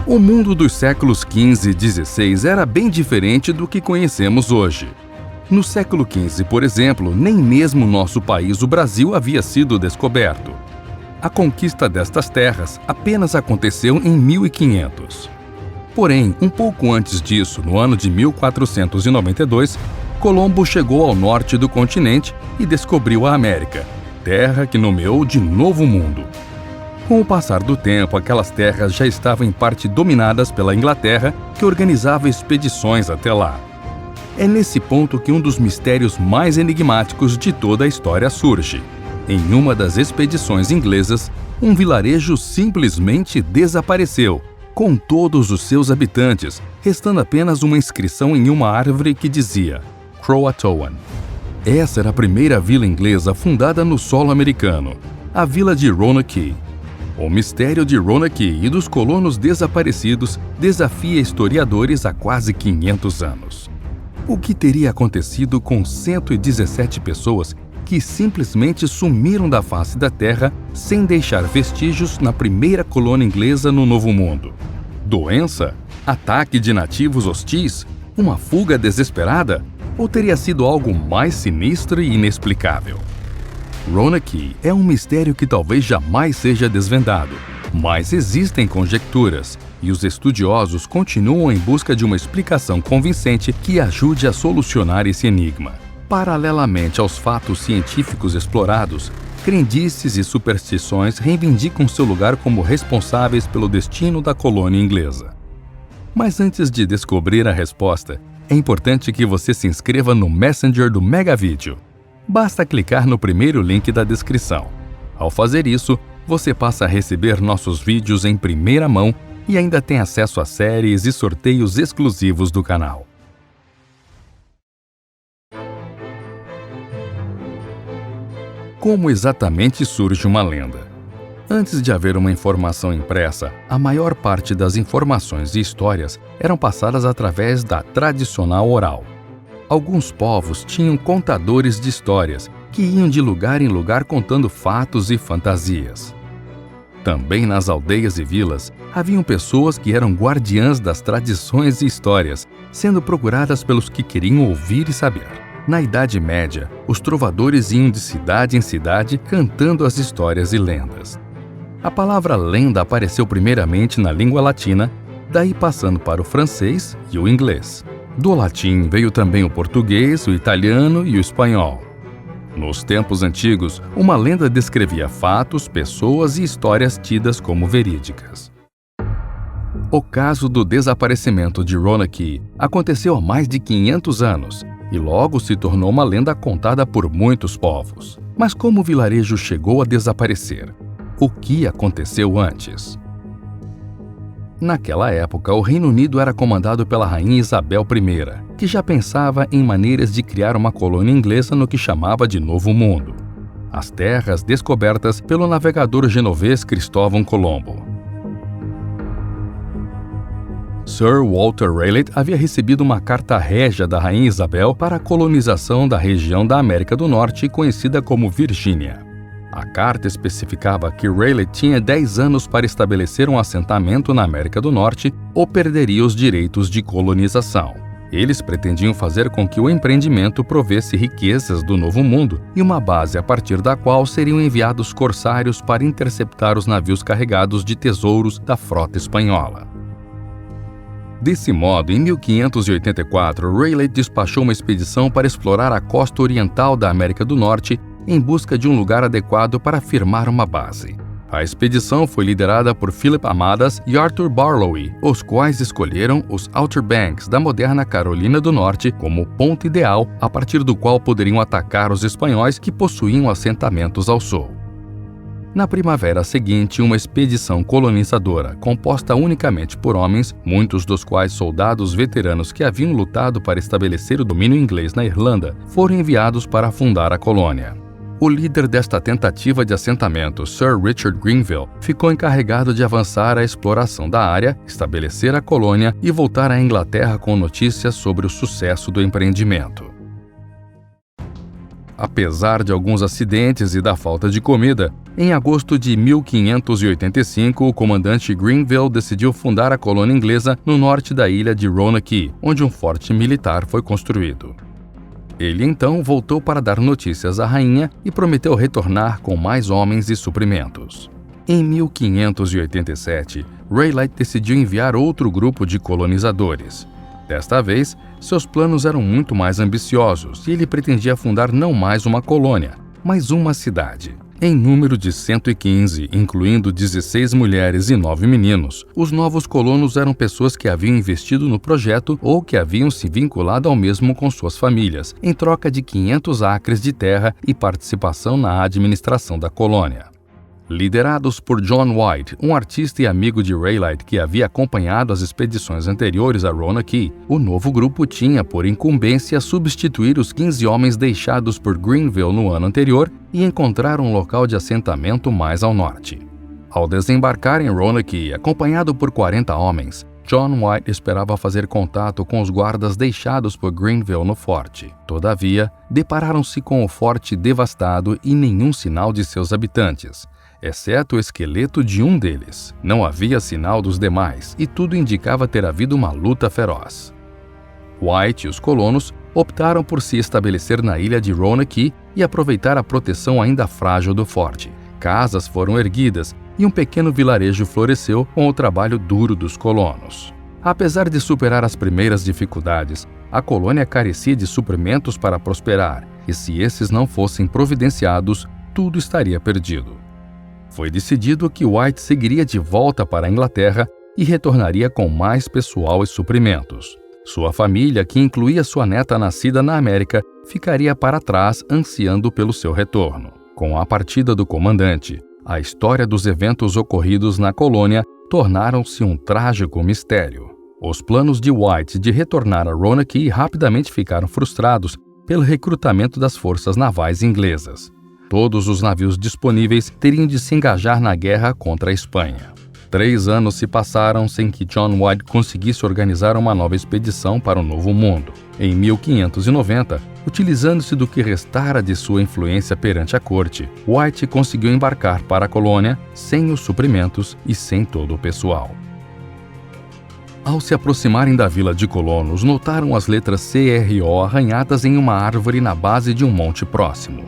O mundo dos séculos XV e XVI era bem diferente do que conhecemos hoje. No século XV, por exemplo, nem mesmo nosso país, o Brasil, havia sido descoberto. A conquista destas terras apenas aconteceu em 1500. Porém, um pouco antes disso, no ano de 1492, Colombo chegou ao norte do continente e descobriu a América, terra que nomeou de Novo Mundo. Com o passar do tempo, aquelas terras já estavam em parte dominadas pela Inglaterra, que organizava expedições até lá. É nesse ponto que um dos mistérios mais enigmáticos de toda a história surge. Em uma das expedições inglesas, um vilarejo simplesmente desapareceu, com todos os seus habitantes, restando apenas uma inscrição em uma árvore que dizia Croatoan. Essa era a primeira vila inglesa fundada no solo americano, a vila de Roanoke. O mistério de Roanoke e dos colonos desaparecidos desafia historiadores há quase 500 anos. O que teria acontecido com 117 pessoas que simplesmente sumiram da face da Terra sem deixar vestígios na primeira colônia inglesa no Novo Mundo? Doença? Ataque de nativos hostis? Uma fuga desesperada? Ou teria sido algo mais sinistro e inexplicável? Roanoke é um mistério que talvez jamais seja desvendado, mas existem conjecturas, e os estudiosos continuam em busca de uma explicação convincente que ajude a solucionar esse enigma. Paralelamente aos fatos científicos explorados, crendices e superstições reivindicam seu lugar como responsáveis pelo destino da colônia inglesa. Mas antes de descobrir a resposta, é importante que você se inscreva no Messenger do Megavídeo. Basta clicar no primeiro link da descrição. Ao fazer isso, você passa a receber nossos vídeos em primeira mão e ainda tem acesso a séries e sorteios exclusivos do canal. Como exatamente surge uma lenda? Antes de haver uma informação impressa, a maior parte das informações e histórias eram passadas através da tradicional oral. Alguns povos tinham contadores de histórias, que iam de lugar em lugar contando fatos e fantasias. Também nas aldeias e vilas, haviam pessoas que eram guardiãs das tradições e histórias, sendo procuradas pelos que queriam ouvir e saber. Na Idade Média, os trovadores iam de cidade em cidade cantando as histórias e lendas. A palavra lenda apareceu primeiramente na língua latina, daí passando para o francês e o inglês. Do latim veio também o português, o italiano e o espanhol. Nos tempos antigos, uma lenda descrevia fatos, pessoas e histórias tidas como verídicas. O caso do desaparecimento de Roanoke aconteceu há mais de 500 anos e logo se tornou uma lenda contada por muitos povos. Mas como o vilarejo chegou a desaparecer? O que aconteceu antes? Naquela época, o Reino Unido era comandado pela Rainha Isabel I, que já pensava em maneiras de criar uma colônia inglesa no que chamava de Novo Mundo, as terras descobertas pelo navegador genovês Cristóvão Colombo. Sir Walter Raleigh havia recebido uma carta régia da Rainha Isabel para a colonização da região da América do Norte conhecida como Virgínia. A carta especificava que Raleigh tinha 10 anos para estabelecer um assentamento na América do Norte ou perderia os direitos de colonização. Eles pretendiam fazer com que o empreendimento provesse riquezas do Novo Mundo e uma base a partir da qual seriam enviados corsários para interceptar os navios carregados de tesouros da frota espanhola. Desse modo, em 1584, Raleigh despachou uma expedição para explorar a costa oriental da América do Norte em busca de um lugar adequado para firmar uma base. A expedição foi liderada por Philip Amadas e Arthur Barlowe, os quais escolheram os Outer Banks da moderna Carolina do Norte como o ponto ideal a partir do qual poderiam atacar os espanhóis que possuíam assentamentos ao sul. Na primavera seguinte, uma expedição colonizadora, composta unicamente por homens, muitos dos quais soldados veteranos que haviam lutado para estabelecer o domínio inglês na Irlanda, foram enviados para fundar a colônia. O líder desta tentativa de assentamento, Sir Richard Grenville, ficou encarregado de avançar a exploração da área, estabelecer a colônia e voltar à Inglaterra com notícias sobre o sucesso do empreendimento. Apesar de alguns acidentes e da falta de comida, em agosto de 1585, o comandante Grenville decidiu fundar a colônia inglesa no norte da ilha de Roanoke, onde um forte militar foi construído. Ele então voltou para dar notícias à rainha e prometeu retornar com mais homens e suprimentos. Em 1587, Rayleigh decidiu enviar outro grupo de colonizadores. Desta vez, seus planos eram muito mais ambiciosos e ele pretendia fundar não mais uma colônia, mas uma cidade. Em número de 115, incluindo 16 mulheres e 9 meninos, os novos colonos eram pessoas que haviam investido no projeto ou que haviam se vinculado ao mesmo com suas famílias, em troca de 500 acres de terra e participação na administração da colônia. Liderados por John White, um artista e amigo de Rayleigh que havia acompanhado as expedições anteriores a Roanoke, o novo grupo tinha por incumbência substituir os 15 homens deixados por Grenville no ano anterior e encontrar um local de assentamento mais ao norte. Ao desembarcar em Roanoke, acompanhado por 40 homens, John White esperava fazer contato com os guardas deixados por Grenville no forte. Todavia, depararam-se com o forte devastado e nenhum sinal de seus habitantes, exceto o esqueleto de um deles. Não havia sinal dos demais, e tudo indicava ter havido uma luta feroz. White e os colonos optaram por se estabelecer na ilha de Roanoke e aproveitar a proteção ainda frágil do forte. Casas foram erguidas e um pequeno vilarejo floresceu com o trabalho duro dos colonos. Apesar de superar as primeiras dificuldades, a colônia carecia de suprimentos para prosperar, e se esses não fossem providenciados, tudo estaria perdido. Foi decidido que White seguiria de volta para a Inglaterra e retornaria com mais pessoal e suprimentos. Sua família, que incluía sua neta nascida na América, ficaria para trás ansiando pelo seu retorno. Com a partida do comandante, a história dos eventos ocorridos na colônia tornaram-se um trágico mistério. Os planos de White de retornar a Roanoke rapidamente ficaram frustrados pelo recrutamento das forças navais inglesas. Todos os navios disponíveis teriam de se engajar na guerra contra a Espanha. 3 anos se passaram sem que John White conseguisse organizar uma nova expedição para o Novo Mundo. Em 1590, utilizando-se do que restara de sua influência perante a corte, White conseguiu embarcar para a colônia sem os suprimentos e sem todo o pessoal. Ao se aproximarem da vila de colonos, notaram as letras CRO arranhadas em uma árvore na base de um monte próximo.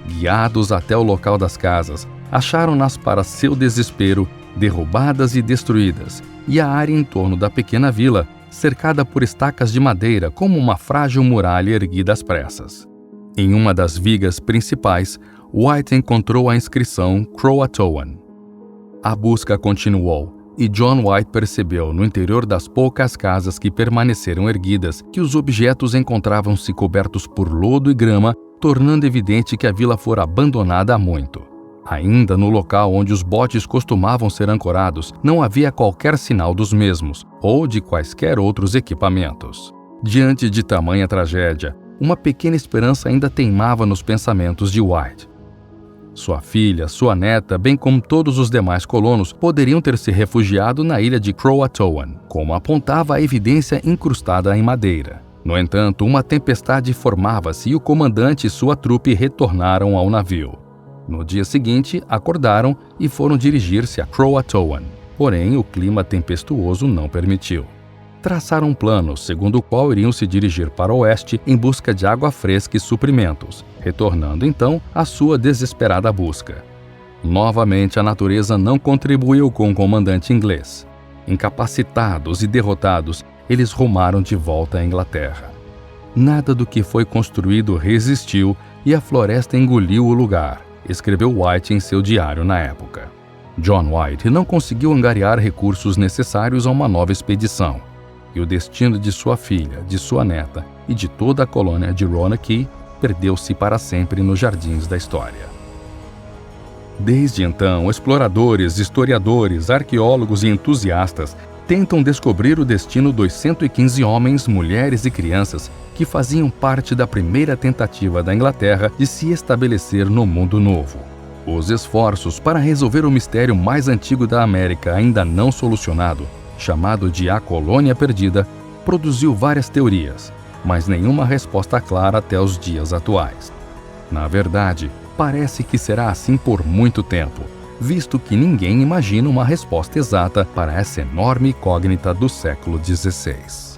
Guiados até o local das casas, acharam-nas, para seu desespero, derrubadas e destruídas, e a área em torno da pequena vila, cercada por estacas de madeira como uma frágil muralha erguida às pressas. Em uma das vigas principais, White encontrou a inscrição Croatoan. A busca continuou, e John White percebeu, no interior das poucas casas que permaneceram erguidas, que os objetos encontravam-se cobertos por lodo e grama, tornando evidente que a vila fora abandonada há muito. Ainda no local onde os botes costumavam ser ancorados, não havia qualquer sinal dos mesmos, ou de quaisquer outros equipamentos. Diante de tamanha tragédia, uma pequena esperança ainda teimava nos pensamentos de White. Sua filha, sua neta, bem como todos os demais colonos, poderiam ter se refugiado na ilha de Croatoan, como apontava a evidência incrustada em madeira. No entanto, uma tempestade formava-se e o comandante e sua trupe retornaram ao navio. No dia seguinte, acordaram e foram dirigir-se a Croatoan. Porém, o clima tempestuoso não permitiu. Traçaram um plano, segundo o qual iriam se dirigir para o oeste em busca de água fresca e suprimentos, retornando então à sua desesperada busca. Novamente, a natureza não contribuiu com o comandante inglês. Incapacitados e derrotados, eles rumaram de volta à Inglaterra. Nada do que foi construído resistiu e a floresta engoliu o lugar, escreveu White em seu diário na época. John White não conseguiu angariar recursos necessários a uma nova expedição, e o destino de sua filha, de sua neta e de toda a colônia de Roanoke perdeu-se para sempre nos jardins da história. Desde então, exploradores, historiadores, arqueólogos e entusiastas tentam descobrir o destino dos 115 homens, mulheres e crianças que faziam parte da primeira tentativa da Inglaterra de se estabelecer no Mundo Novo. Os esforços para resolver o mistério mais antigo da América ainda não solucionado, chamado de A Colônia Perdida, produziu várias teorias, mas nenhuma resposta clara até os dias atuais. Na verdade, parece que será assim por muito tempo, visto que ninguém imagina uma resposta exata para essa enorme incógnita do século XVI.